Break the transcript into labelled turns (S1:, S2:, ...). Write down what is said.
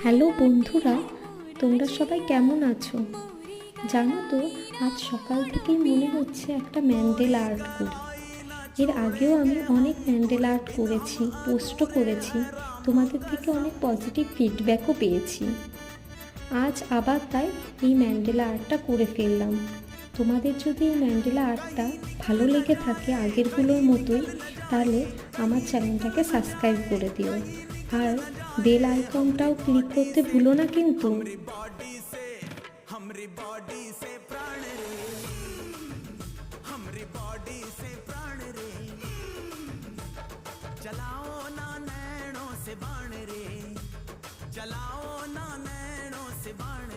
S1: Hello বন্ধুরা, তোমরা সবাই কেমন আছো? জানো তো, আজ সকাল থেকেই মনে হচ্ছে একটা ম্যান্ডেলা আর্ট করি। এর আগেও আমি অনেক ম্যান্ডেলা আর্ট করেছি, পোস্টও করেছি, তোমাদের থেকে অনেক পজিটিভ ফিডব্যাকও পেয়েছি। আজ আবার তাই এই ম্যান্ডেলা আর্টটা করে ফেললাম। তোমাদের যদি এই ম্যান্ডেলা আর্টটা ভালো লেগে থাকে আগেরগুলোর মতোই, তাহলে আমার চ্যানেলটাকে সাবস্ক্রাইব করে দিও, আর বেল আইকনটাও ক্লিক করতে ভুলো না কিন্তু।
S2: हमरी बॉडी से प्राण रे, हमरी बॉडी से प्राण रे, चलाओ ना नैनों से बाण रे, चलाओ ना नैनों से बाण